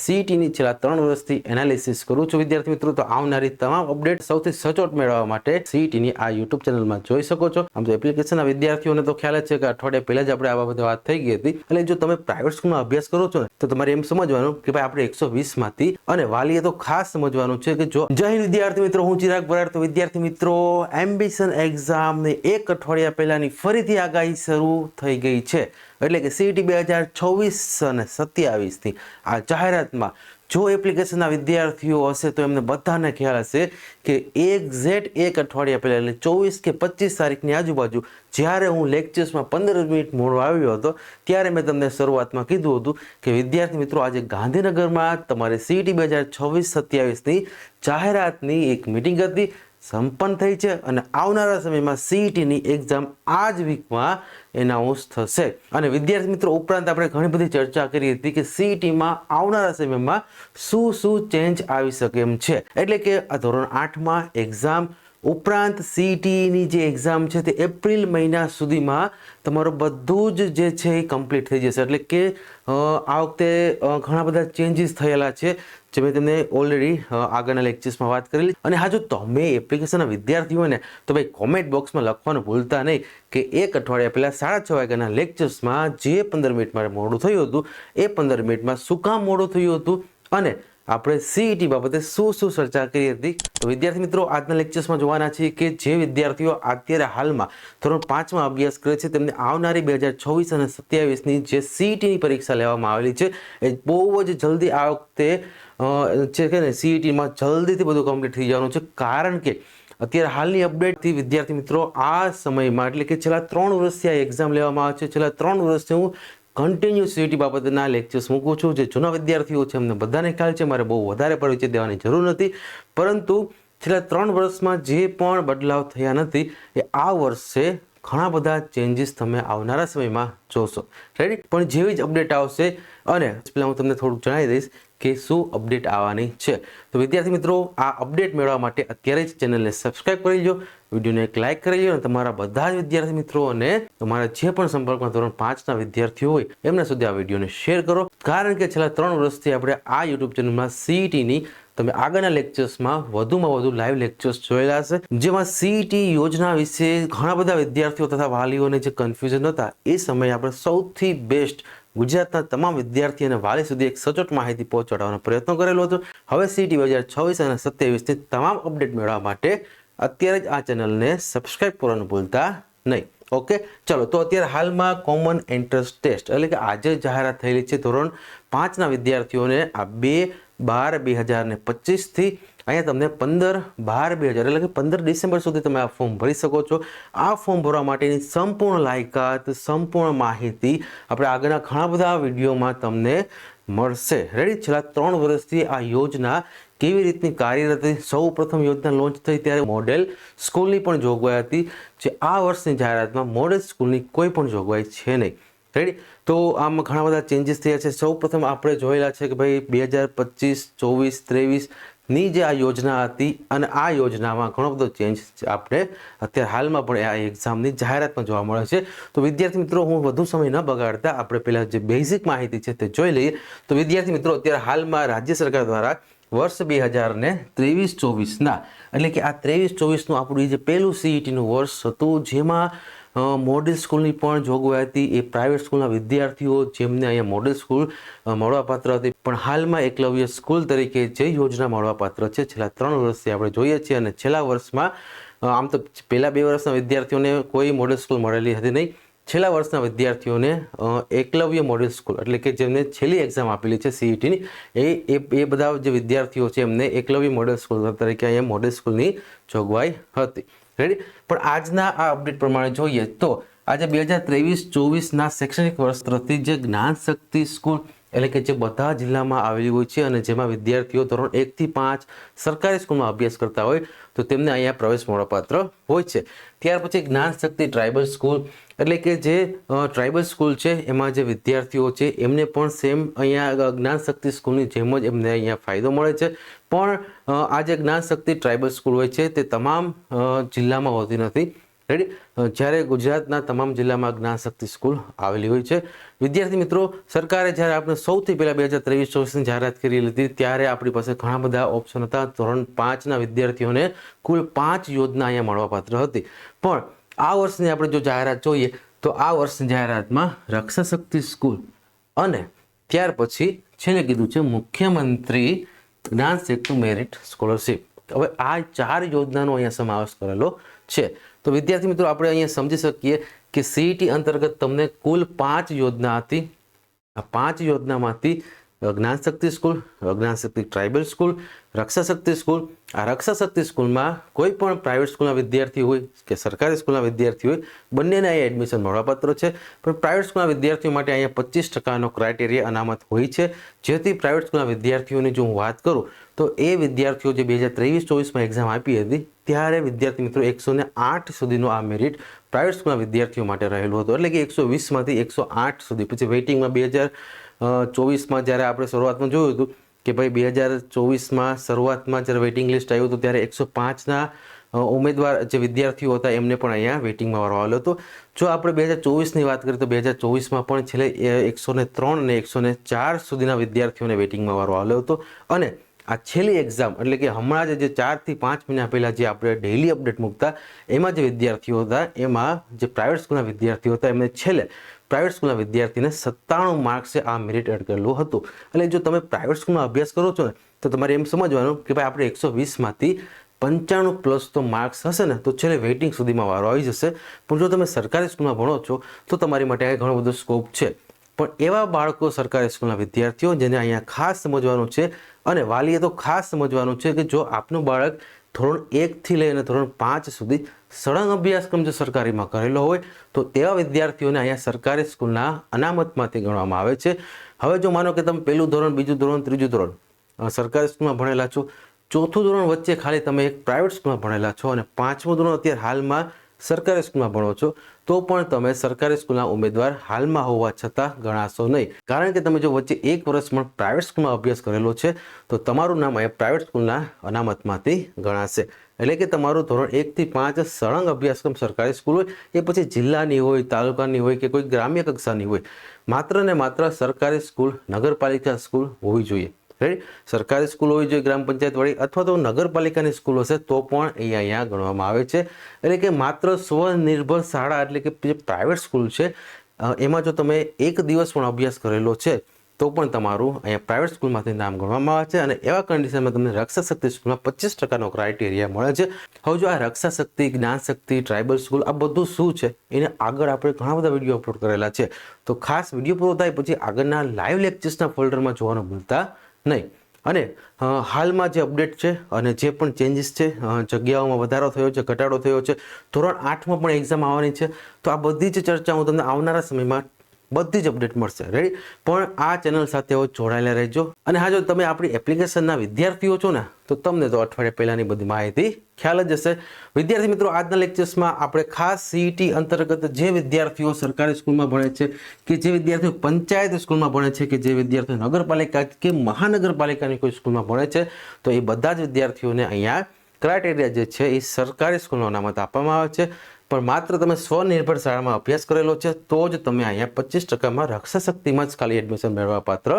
સીઈટીની છેલ્લા 3 વર્ષથી એનાલિસિસ કરું છું વિદ્યાર્થી મિત્રો। તો આવનારી તમામ અપડેટ સૌથી સચોટ મેળવવા માટે સીઈટીની આ યુટ્યુબ ચેનલમાં જોઈ શકો છો। આમ તો એપ્લિકેશનના વિદ્યાર્થીઓને તો ખ્યાલ જ છે કે અઠવાડિયા પહેલા જ આપણે આ બાબતે વાત થઈ ગઈ હતી। એટલે જો તમે પ્રાઇવેટ સ્કૂલમાં અભ્યાસ કરો છો ને તો તમારે એમ સમજવાનું કે ભાઈ આપણે 120 માંથી અને વાલીએ તો ખાસ સમજવાનું છે કે જો જય હિન્દ વિદ્યાર્થી મિત્રો, હું ચિરાગ બરાડ। તો વિદ્યાર્થી મિત્રો, એમ્બિશન એક્ઝામની એક અઠવાડિયા પહેલાની ફરીથી આગાહી શરૂ થઈ ગઈ છે। એટલે કે સીઈટી 2024 અને 27ની આ જાહેરાતમાં જો એપ્લિકેશનના વિદ્યાર્થીઓ હશે તો એમને બધાને ખ્યાલ હશે કે એક્ઝેક્ટ એક અઠવાડિયા પહેલા એટલે 24 કે 25 તારીખની આજુબાજુ જ્યારે હું લેક્ચર્સમાં 15 મિનિટ મોડો આવ્યો હતો ત્યારે મેં તમને શરૂઆતમાં કીધું હતું કે વિદ્યાર્થી મિત્રો, આજે ગાંધીનગરમાં તમારે સીઈટી 2026-27ની જાહેરાતની એક મિટિંગ હતી, સંપન્ન થઈ છે અને આવનારા સમયમાં સીઈટીની એક્ઝામ આ જ વીકમાં એનાઉન્સ થશે। અને વિદ્યાર્થી મિત્રો, ઉપરાંત આપણે ઘણી બધી ચર્ચા કરી હતી કે સીઈટીમાં આવનારા સમયમાં શું ચેન્જ આવી શકે એમ છે। એટલે કે આ ધોરણ 8માં એક્ઝામ ઉપરાંત સીઈટીની જે એક્ઝામ છે તે એપ્રિલ મહિના સુધીમાં તમારું બધું જ જે છે એ કમ્પ્લીટ થઈ જશે। એટલે કે આ વખતે ઘણા બધા ચેન્જીસ થયેલા છે જે મેં તમને ઓલરેડી આગળના લેક્ચર્સમાં વાત કરેલી। અને હા, જો તમે એપ્લિકેશનના વિદ્યાર્થી હોય ને તો ભાઈ કોમેન્ટ બોક્સમાં લખવાનું ભૂલતા નહીં કે એક અઠવાડિયા પહેલાં 6:30 વાગ્યાના લેક્ચર્સમાં જે 15 મિનિટ મારે મોડું થયું હતું એ 15 મિનિટમાં શું કામ મોડું થયું હતું અને આપણે સીઈટી બાબતે શું ચર્ચા કરી હતી। તો વિદ્યાર્થી મિત્રો, આજના લેક્ચર્સમાં જોવાના છીએ કે જે વિદ્યાર્થીઓ અત્યારે હાલમાં ધોરણ 5માં અભ્યાસ કરે છે તેમને આવનારી 2024 અને 27ની જે સીઈટીની પરીક્ષા લેવામાં આવેલી છે એ બહુ જ જલ્દી આ વખતે છે કે ને સીઈટીમાં જલ્દીથી બધું કમ્પ્લીટ થઈ જવાનું છે। કારણ કે અત્યારે હાલની અપડેટથી વિદ્યાર્થી મિત્રો આ સમયમાં એટલે કે છેલ્લા 3 વર્ષથી આ એક્ઝામ લેવામાં આવે છે। છેલ્લા 3 વર્ષથી હું કન્ટિન્યુ સીઈટી બાબતના લેક્ચર્સ મૂકું છું। જે જૂના વિદ્યાર્થીઓ છે એમને બધાને ખ્યાલ છે, મારે બહુ વધારે પરિચય દેવાની જરૂર નથી, પરંતુ છેલ્લા 3 વર્ષમાં જે પણ બદલાવ થયા નથી એ આ વર્ષે ઘણા બધા ચેન્જીસ તમે આવનારા સમયમાં જોશો। રેડી? પણ જેવી જ અપડેટ આવશે અને પહેલાં હું તમને થોડુંક જણાવી દઈશ કે શું અપડેટ આવવાની છે। તો વિદ્યાર્થી મિત્રો, આ અપડેટ મેળવવા માટે અત્યારે જ ચેનલને સબસ્ક્રાઇબ કરી લો, વિડીયોને એક લાઇક કરી લો અને તમારા બધા જ વિદ્યાર્થી મિત્રો અને તમારા જે પણ સંપર્કમાં ધોરણ 5ના વિદ્યાર્થીઓ હોય એમના સુધી આ વિડીયોને શેર કરો। કારણ કે છેલ્લા 3 વર્ષથી આપણે આ યુટ્યુબ ચેનલમાં સીઈટીની તમે આગળના લેક્ચર્સમાં વધુમાં વધુ લાઈવ લેક્ચર્સ જોયેલા હશે, જેમાં સીઈટી યોજના વિશે ઘણા બધા વિદ્યાર્થીઓ તથા વાલીઓને જે કન્ફ્યુઝન હતા એ સમયે આપણે સૌથી બેસ્ટ ગુજરાતના તમામ વિદ્યાર્થી અને વાલી સુધી એક સચોટ માહિતી પહોંચાડવાનો પ્રયત્ન કરેલો હતો। હવે સીઈટી 2026 અને 27ની તમામ અપડેટ મેળવવા માટે અત્યારે જ આ ચેનલને સબસ્ક્રાઇબ કરવાનું ભૂલતા નહીં। ઓકે, ચલો તો અત્યારે હાલમાં કોમન એન્ટ્રન્સ ટેસ્ટ એટલે કે આજે જાહેરાત થયેલી છે ધોરણ 5ના વિદ્યાર્થીઓને આ 2/12/2025થી અહીંયા તમને 15/12/2000 એટલે કે 15 ડિસેમ્બર સુધી તમે આ ફોર્મ ભરી શકો છો। આ ફોર્મ ભરવા માટેની સંપૂર્ણ લાયકાત, સંપૂર્ણ માહિતી આપણે આગળના ઘણા બધા વિડીયોમાં તમને મળશે। રેડી? છેલ્લા 3 વર્ષથી આ યોજના કેવી રીતની કાર્યરત હતી, સૌ પ્રથમ યોજના લોન્ચ થઈ ત્યારે મોડેલ સ્કૂલની પણ જોગવાઈ હતી, જે આ વર્ષની જાહેરાતમાં મોડેલ સ્કૂલની કોઈ પણ જોગવાઈ છે નહીં। રેડી? તો આમાં ઘણા બધા ચેન્જીસ થયા છે। સૌ પ્રથમ આપણે જોયેલા છે કે ભાઈ 2025, 24, 23ની જે આ યોજના હતી અને આ યોજનામાં ઘણો બધો ચેન્જ આપણે અત્યારે હાલમાં પણ આ એક્ઝામની જાહેરાતમાં જોવા મળે છે। તો વિદ્યાર્થી મિત્રો, હું વધુ સમય ન બગાડતા આપણે પહેલાં જે બેઝિક માહિતી છે તે જોઈ લઈએ। તો વિદ્યાર્થી મિત્રો, અત્યારે હાલમાં રાજ્ય સરકાર દ્વારા વર્ષ 2023-24ના એટલે કે આ 23-24નું આપણું જે પહેલું સીઈટીનું વર્ષ હતું જેમાં મોડેલ સ્કૂલની પણ જોગવાઈ હતી। એ પ્રાઇવેટ સ્કૂલના વિદ્યાર્થીઓ જેમને અહીંયા મોડેલ સ્કૂલ મળવાપાત્ર હતી, પણ હાલમાં એકલવ્ય સ્કૂલ તરીકે જે યોજના મળવાપાત્ર છે છેલ્લા 3 વર્ષથી આપણે જોઈએ છીએ। અને છેલ્લા વર્ષમાં આમ તો પહેલા 2 વર્ષના વિદ્યાર્થીઓને કોઈ મોડેલ સ્કૂલ મળેલી હતી નહીં, છેલ્લા વર્ષના વિદ્યાર્થીઓને એકલવ્ય મોડેલ સ્કૂલ એટલે કે જેમને છેલ્લી એક્ઝામ આપેલી છે સીઈટીની એ બધા જે વિદ્યાર્થીઓ છે એમને એકલવ્ય મોડેલ સ્કૂલ તરીકે અહીંયા મોડેલ સ્કૂલની જોગવાઈ હતી। રેડી? પણ આજના આ અપડેટ પ્રમાણે જોઈએ તો આજે 2023-24ના શૈક્ષણિક વર્ષ તરફથી જે જ્ઞાન શક્તિ સ્કૂલ એટલે કે જે બધા જિલ્લામાં આવેલી હોય છે અને જેમાં વિદ્યાર્થીઓ ધોરણ 1 થી 5 સરકારી સ્કૂલમાં અભ્યાસ કરતા હોય તો તેમને અહીંયા પ્રવેશ મળવાપાત્ર હોય છે। ત્યાર પછી જ્ઞાન શક્તિ ટ્રાઇબલ સ્કૂલ એટલે કે જે ટ્રાઇબલ સ્કૂલ છે એમાં જે વિદ્યાર્થીઓ છે એમને પણ સેમ અહીંયા જ્ઞાન શક્તિ સ્કૂલની જેમ જ એમને અહીંયા ફાયદો મળે છે। પણ આ જે જ્ઞાન શક્તિ ટ્રાઇબલ સ્કૂલ હોય છે તે તમામ જિલ્લામાં હોતી નથી, રેડી. જ્યારે ગુજરાતના તમામ જિલ્લામાં જ્ઞાનશક્તિ સ્કૂલ આવેલી હોય છે. વિદ્યાર્થી મિત્રો, સરકારે જ્યારે આપણે સૌથી પહેલાં 2023-24ની જાહેરાત કરી લીધી ત્યારે આપણી પાસે ઘણા બધા ઓપ્શન હતા. ધોરણ 5ના વિદ્યાર્થીઓને કુલ 5 યોજના અહીંયા મળવાપાત્ર હતી. પણ આ વર્ષની આપણે જો જાહેરાત જોઈએ તો આ વર્ષની જાહેરાતમાં રક્ષાશક્તિ સ્કૂલ અને ત્યાર પછી છેલ્લે કીધું છે મુખ્યમંત્રી જ્ઞાન સેતુ મેરિટ સ્કોલરશિપ. હવે આ 4 યોજનાનો અહીંયા સમાવેશ કરેલો છે. તો વિદ્યાર્થી મિત્રો, આપણે અહીંયા સમજી શકીએ કે સીઈટી અંતર્ગત તમને કુલ 5 યોજના હતી. આ 5 યોજનામાંથી Gyanshakti school, Gyanshakti tribal school, Rakshashakti school. આ રક્ષાશક્તિ સ્કૂલમાં કોઈ પણ પ્રાઇવેટ સ્કૂલના વિદ્યાર્થી હોય કે સરકારી સ્કૂલના વિદ્યાર્થી હોય, બંનેને અહીંયા એડમિશન મળવાપાત્ર છે. પણ પ્રાઇવેટ સ્કૂલના વિદ્યાર્થીઓ માટે અહીંયા 25% ક્રાઇટેરિયા અનામત હોય છે. જેથી પ્રાઇવેટ સ્કૂલના વિદ્યાર્થીઓની જો હું વાત કરું તો એ વિદ્યાર્થીઓ જે 2023-24માં એક્ઝામ આપી હતી ત્યારે વિદ્યાર્થી મિત્રો 108 સુધીનો આ મેરિટ પ્રાઇવેટ સ્કૂલના વિદ્યાર્થીઓ માટે રહેલું હતું. એટલે કે 120માંથી 108 સુધી. પછી વેઇટિંગમાં 2024માં જ્યારે આપણે શરૂઆતમાં જોયું હતું કે ભાઈ 2024માં શરૂઆતમાં જ્યારે વેઇટિંગ લિસ્ટ આવ્યું હતું ત્યારે 105ના ઉમેદવાર જે વિદ્યાર્થીઓ હતા એમને પણ અહીંયા વેઇટિંગમાં વારો આવેલો હતો. જો આપણે 2024ની વાત કરીએ તો 2024માં પણ છેલ્લે 103 અને 104 સુધીના વિદ્યાર્થીઓને વેઇટિંગમાં વારો આવેલો હતો. અને આ છેલ્લી એક્ઝામ એટલે કે હમણાં જે 4 થી 5 મહિના પહેલાં જે આપણે ડેઇલી અપડેટ મૂકતા એમાં જે વિદ્યાર્થીઓ હતા એમાં જે પ્રાઇવેટ સ્કૂલના વિદ્યાર્થીઓ હતા એમને છેલ્લે પ્રાઇવેટ સ્કૂલના વિદ્યાર્થીને 97 માર્ક્સે આ મેરિટ એડ કરેલું હતું. એટલે જો તમે પ્રાઇવેટ સ્કૂલમાં અભ્યાસ કરો છો ને તો તમારે એમ સમજવાનું કે ભાઈ આપણે 120માંથી 95+ તો માર્ક્સ હશે ને તો છેલ્લે વેઇટિંગ સુધીમાં વારો આવી જશે. પણ જો તમે સરકારી સ્કૂલમાં ભણો છો તો તમારી માટે ઘણો બધો સ્કોપ છે. પણ એવા બાળકો સરકારી સ્કૂલના વિદ્યાર્થીઓ જેને અહીંયા ખાસ સમજવાનું છે અને વાલીએ તો ખાસ સમજવાનું છે કે જો આપનું બાળક ધોરણ 1થી લઈને ધોરણ 5 સુધી સળંગ અભ્યાસક્રમ જો સરકારીમાં કરેલો હોય તો તેવા વિદ્યાર્થીઓને અહીંયા સરકારી સ્કૂલના અનામતમાંથી ગણવામાં આવે છે. હવે જો માનો કે તમે પહેલું ધોરણ, બીજું ધોરણ, ત્રીજું ધોરણ સરકારી સ્કૂલમાં ભણેલા છો, ચોથું ધોરણ વચ્ચે ખાલી તમે એક પ્રાઇવેટ સ્કૂલમાં ભણેલા છો અને 5મું ધોરણ અત્યારે હાલમાં સરકારી સ્કૂલમાં ભણો છો તો પણ તમે સરકારી સ્કૂલના ઉમેદવાર હાલમાં હોવા છતાં ગણાશો નહીં. કારણ કે તમે જો વચ્ચે 1 વર્ષ પણ પ્રાઇવેટ સ્કૂલમાં અભ્યાસ કરેલો છે તો તમારું નામ અહીંયા પ્રાઇવેટ સ્કૂલના અનામતમાંથી ગણાશે. એટલે કે તમારું ધોરણ 1 થી 5 સળંગ અભ્યાસક્રમ સરકારી સ્કૂલ હોય, એ પછી જિલ્લાની હોય, તાલુકાની હોય કે કોઈ ગ્રામ્ય કક્ષાની હોય, માત્ર ને માત્ર સરકારી સ્કૂલ, નગરપાલિકા સ્કૂલ હોવી જોઈએ. રાઈટ, સરકારી સ્કૂલ હોવી જોઈએ ગ્રામ પંચાયત વાળી, અથવા તો નગરપાલિકાની સ્કૂલ હશે તો પણ અહીંયા ગણવામાં આવે છે. એટલે કે માત્ર સ્વનિર્ભર શાળા એટલે કે જે પ્રાઇવેટ સ્કૂલ છે એમાં જો તમે 1 દિવસ પણ અભ્યાસ કરેલો છે તો પણ તમારું અહીંયા પ્રાઇવેટ સ્કૂલમાંથી નામ ગણવામાં આવે છે. અને એવા કન્ડિશનમાં તમને રક્ષાશક્તિ સ્કૂલમાં 25% ક્રાઇટેરિયા મળે છે. હવે જો આ રક્ષાશક્તિ, જ્ઞાનશક્તિ, ટ્રાઇબલ સ્કૂલ આ બધું શું છે એને આગળ આપણે ઘણા બધા વિડીયો અપલોડ કરેલા છે. તો ખાસ વિડીયો પૂરો થાય પછી આગળના લાઈવ લેક્ચર્સના ફોલ્ડરમાં જોવાનું ભૂલતા નહીં. અને હાલમાં જે અપડેટ છે અને જે પણ ચેન્જીસ છે, જગ્યાઓમાં વધારો થયો છે, ઘટાડો થયો છે, ધોરણ 8માં પણ એક્ઝામ આવવાની છે, તો આ બધી જ ચર્ચા હું તમને આવનારા સમયમાં બધી જ અપડેટ મળશે. રેડી, પણ આ ચેનલ સાથે જોડાયેલા રહેજો. અને હા, જો તમે આપણી એપ્લિકેશનના વિદ્યાર્થીઓ છો ને તો તમને તો અઠવાડિયા પહેલાંની બધી માહિતી ખ્યાલ જ હશે. વિદ્યાર્થી મિત્રો, આજના લેક્ચર્સમાં આપણે ખાસ સીઈટી અંતર્ગત જે વિદ્યાર્થીઓ સરકારી સ્કૂલમાં ભણે છે કે જે વિદ્યાર્થીઓ પંચાયત સ્કૂલમાં ભણે છે કે જે વિદ્યાર્થીઓ નગરપાલિકા કે મહાનગરપાલિકાની કોઈ સ્કૂલમાં ભણે છે તો એ બધા જ વિદ્યાર્થીઓને અહીંયા ક્રાઇટેરિયા જે છે એ સરકારી સ્કૂલનો અનામત આપવામાં આવે છે. પણ માત્ર તમે સ્વનિર્ભર શાળામાં અભ્યાસ કરેલો છે તો જ તમે અહીંયા 25%માં રક્ષાશક્તિમાં જ ખાલી એડમિશન મેળવવા પાત્ર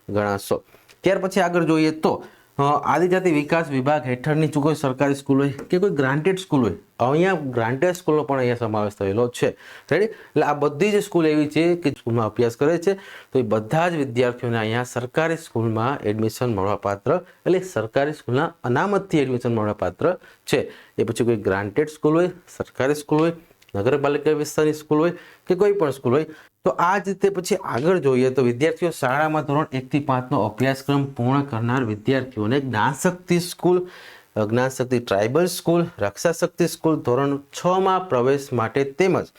ગણાશો. ત્યાર પછી આગળ જોઈએ તો આદિજાતિ વિકાસ વિભાગ હેઠળની કોઈ સરકારી સ્કૂલ હોય કે કોઈ ગ્રાન્ટેડ સ્કૂલ હોય, અહીંયા ગ્રાન્ટેડ સ્કૂલનો પણ અહીંયા સમાવેશ થયેલો છે. રેડી, એટલે આ બધી જ સ્કૂલ એવી છે કે સ્કૂલમાં અભ્યાસ કરે છે તો એ બધા જ વિદ્યાર્થીઓને અહીંયા સરકારી સ્કૂલમાં એડમિશન મળવાપાત્ર એટલે સરકારી સ્કૂલના અનામતથી એડમિશન મળવાપાત્ર છે. એ પછી કોઈ ગ્રાન્ટેડ સ્કૂલ હોય, સરકારી સ્કૂલ હોય, નગરપાલિકા વિસ્તારની સ્કૂલ હોય કે કોઈ પણ સ્કૂલ હોય. તો આ જ રીતે પછી આગળ જોઈએ તો વિદ્યાર્થીઓ શાળામાં ધોરણ 1 થી 5નો અભ્યાસક્રમ પૂર્ણ કરનાર વિદ્યાર્થીઓને Gyanshakti school, Gyanshakti tribal school, Rakshashakti school ધોરણ 6માં પ્રવેશ માટે તેમજ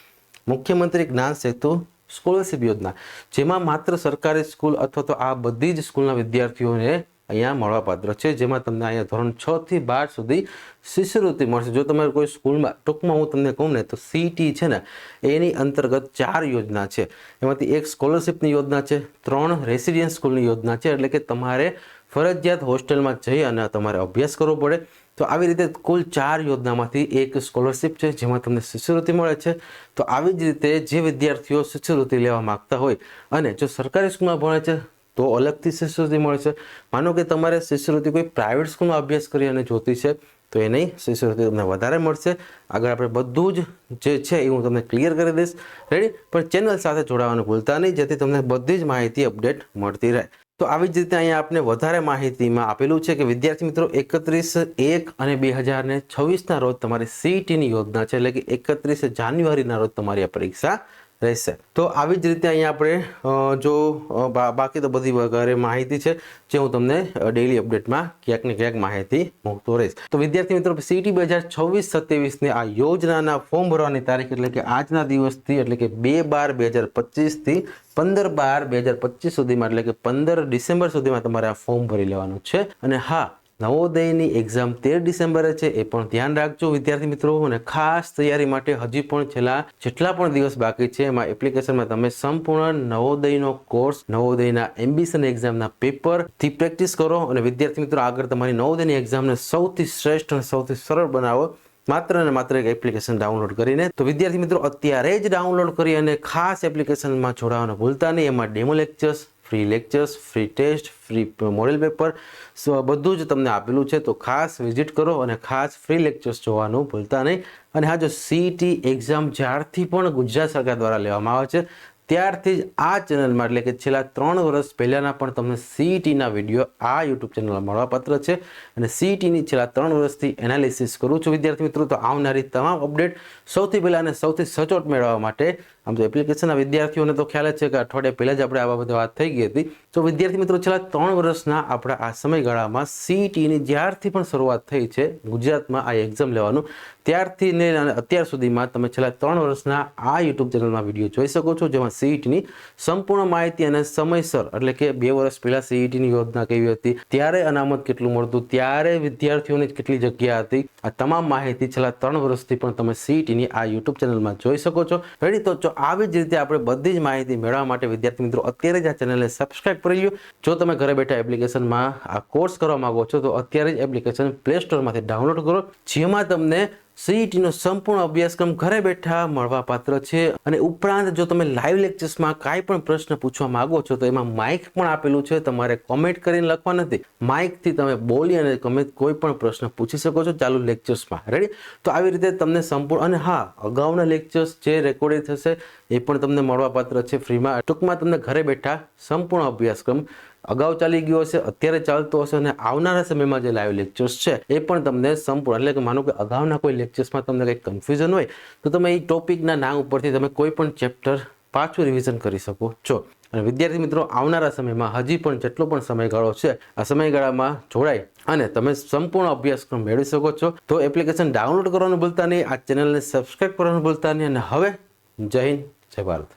મુખ્યમંત્રી જ્ઞાન સેતુ સ્કોલરશિપ યોજના, જેમાં માત્ર સરકારી સ્કૂલ અથવા તો આ બધી જ સ્કૂલના વિદ્યાર્થીઓને અહીંયા મળવાપાત્ર છે. જેમાં તમને અહીંયા ધોરણ 6 થી 12 સુધી શિષ્યવૃત્તિ મળશે. જો તમારે કોઈ સ્કૂલમાં, ટૂંકમાં હું તમને કહું ને તો સીઈટી છે ને એની અંતર્ગત 4 યોજના છે. એમાંથી એક સ્કોલરશિપની યોજના છે, 3 રેસિડેન્સ સ્કૂલની યોજના છે. એટલે કે તમારે ફરજિયાત હોસ્ટેલમાં જઈ અને તમારે અભ્યાસ કરવો પડે. તો આવી રીતે કુલ 4 યોજનામાંથી એક સ્કોલરશિપ છે જેમાં તમને શિષ્યવૃત્તિ મળે છે. તો આવી જ રીતે જે વિદ્યાર્થીઓ શિષ્યવૃત્તિ લેવા માંગતા હોય અને જો સરકારી સ્કૂલમાં ભણે છે તો અલગથી શિષ્યવૃત્તિ મળે છે. માનો કે તમારે શિષ્યવૃત્તિ કોઈ પ્રાઇવેટ સ્કૂલમાં અભ્યાસ કરી અને જોતી છે તો એ નહીં, શિષ્યવૃત્તિ તમને વધારે મળશે. આગળ આપણે બધું જ જે છે એ હું તમને ક્લિયર કરી દઈશ. રેડી? પણ ચેનલ સાથે જોડાવાનું ભૂલતા નહીં જેથી તમને બધી જ માહિતી અપડેટ મળતી રહે. તો આવી જ રીતે અહીંયા આપણે વધારે માહિતીમાં આપેલું છે કે વિદ્યાર્થી મિત્રો 31/1 અને 2026ના રોજ તમારી સીઈટીની યોજના છે, એટલે કે 31 જાન્યુઆરીના રોજ તમારી આ પરીક્ષા રહેશે. તો આવી જ રીતે અહીંયા આપણે જો બાકી તો બધી વગેરે માહિતી છે જે હું તમને ડેઇલી અપડેટમાં ક્યાંક ને ક્યાંક માહિતી મૂકતો રહીશ. તો વિદ્યાર્થી મિત્રો સીઈટી 2026-27ની આ યોજનાના ફોર્મ ભરવાની તારીખ એટલે કે આજના દિવસથી એટલે કે 2/12/2025 થી 15/12/2025 સુધીમાં એટલે કે 15 ડિસેમ્બર સુધીમાં તમારે આ ફોર્મ ભરી લેવાનું છે. અને હા, નવોદયની એક્ઝામ 13 ડિસેમ્બરે છે એ પણ ધ્યાન રાખજો વિદ્યાર્થી મિત્રો. અને ખાસ તૈયારી માટે હજી પણ છેલ્લા જેટલા પણ દિવસ બાકી છે એમાં એપ્લિકેશનમાં તમે સંપૂર્ણ નવોદયનો કોર્સ, નવોદયના એમ્બિશન એક્ઝામના પેપરથી પ્રેક્ટિસ કરો અને વિદ્યાર્થી મિત્રો આગળ તમારી નવોદયની એક્ઝામને સૌથી શ્રેષ્ઠ અને સૌથી સરળ બનાવો માત્ર ને માત્ર એક એપ્લિકેશન ડાઉનલોડ કરીને. તો વિદ્યાર્થી મિત્રો અત્યારે જ ડાઉનલોડ કરી અને ખાસ એપ્લિકેશનમાં જોડાવાનું ભૂલતા નહીં. એમાં demo lectures, free lectures, free test, free model paper બધું જ તમને આપેલું છે. તો ખાસ વિઝિટ કરો અને ખાસ ફ્રી લેક્ચર્સ જોવાનું ભૂલતા નહીં. અને હા, જો સીઈટી એક્ઝામ જ્યારથી પણ ગુજરાત સરકાર દ્વારા લેવામાં આવે છે ત્યારથી જ આ ચેનલમાં એટલે કે છેલ્લા 3 વર્ષ પહેલાંના પણ તમને સીઈટીના વિડીયો આ યુટ્યુબ ચેનલમાં મળવાપાત્ર છે. અને સીઈટીની છેલ્લા 3 વર્ષથી એનાલિસિસ કરું છું વિદ્યાર્થી મિત્રો. તો આવનારી તમામ અપડેટ સૌથી પહેલાં અને સૌથી સચોટ મેળવવા માટે આમ તો એપ્લિકેશનના વિદ્યાર્થીઓને તો ખ્યાલ જ છે કે અઠવાડિયા પહેલાં જ આપણે આ બાબતે વાત થઈ ગઈ હતી. તો વિદ્યાર્થી મિત્રો છેલ્લા 3 વર્ષના આપણા આ સમયગાળામાં સીઈટીની જ્યારથી પણ શરૂઆત થઈ છે ગુજરાતમાં આ એક્ઝામ લેવાનું ત્યારથી ને અત્યાર સુધીમાં તમે છેલ્લા 3 વર્ષના આ યુટ્યુબ ચેનલમાં વિડીયો જોઈ શકો છો જેમાં સીઈટીની સંપૂર્ણ માહિતી અને સમયસર એટલે કે 2 વર્ષ પહેલા સીઈટીની યોજના કેવી હતી, ત્યારે અનામત કેટલું મળતું, ત્યારે વિદ્યાર્થીઓની કેટલી જગ્યા હતી, આ તમામ માહિતી છેલ્લા 3 વર્ષથી પણ તમે સીઈટીની આ યુટ્યુબ ચેનલમાં જોઈ શકો છો. રેડી? તો આવી જ રીતે આપણે બધી જ માહિતી મેળવવા માટે વિદ્યાર્થી મિત્રો અત્યારે જ આ ચેનલને સબસ્ક્રાઇબ કરી લો. જો તમે ઘરે બેઠા એપ્લિકેશનમાં આ કોર્સ કરવા માંગો છો તો અત્યારે જ એપ્લિકેશન પ્લે સ્ટોરમાંથી ડાઉનલોડ કરો જેમાં તમને સીઈટીનો સંપૂર્ણ અભ્યાસક્રમ ઘરે બેઠા મળવા પાત્ર છે. અને ઉપરાંત જો તમે લાઈવ લેક્ચર્સમાં કાંઈ પણ પ્રશ્ન પૂછવા માંગો છો તો એમાં માઇક પણ આપેલું છે. તમારે કોમેન્ટ કરીને લખવા નથી, માઇકથી તમે બોલી અને તમે કોઈ પણ પ્રશ્ન પૂછી શકો છો ચાલુ લેક્ચર્સમાં. રેડી? તો આવી રીતે તમને સંપૂર્ણ અને હા, અગાઉના લેક્ચર્સ જે રેકોર્ડિંગ થશે એ પણ તમને મળવાપાત્ર છે ફ્રીમાં. ટૂંકમાં તમને ઘરે બેઠા સંપૂર્ણ અભ્યાસક્રમ અગાઉ ચાલી ગયો હશે, અત્યારે ચાલતો હશે અને આવનારા સમયમાં જે લાઈવ લેક્ચર્સ છે એ પણ તમને સંપૂર્ણ એટલે કે માનો કે અગાઉના કોઈ લેક્ચર્સમાં તમને કંઈક કન્ફ્યુઝન હોય તો તમે એ ટોપિકના નામ ઉપરથી તમે કોઈ પણ ચેપ્ટર પાછું રિવિઝન કરી શકો છો. અને વિદ્યાર્થી મિત્રો આવનારા સમયમાં હજી પણ જેટલો પણ સમયગાળો છે આ સમયગાળામાં જોડાય અને તમે સંપૂર્ણ અભ્યાસક્રમ મેળવી શકો છો. તો એપ્લિકેશન ડાઉનલોડ કરવાનું ભૂલતા નહીં, આ ચેનલને સબસ્ક્રાઇબ કરવાનું ભૂલતા નહીં. અને હવે જય હિન્દ, જય ભારત.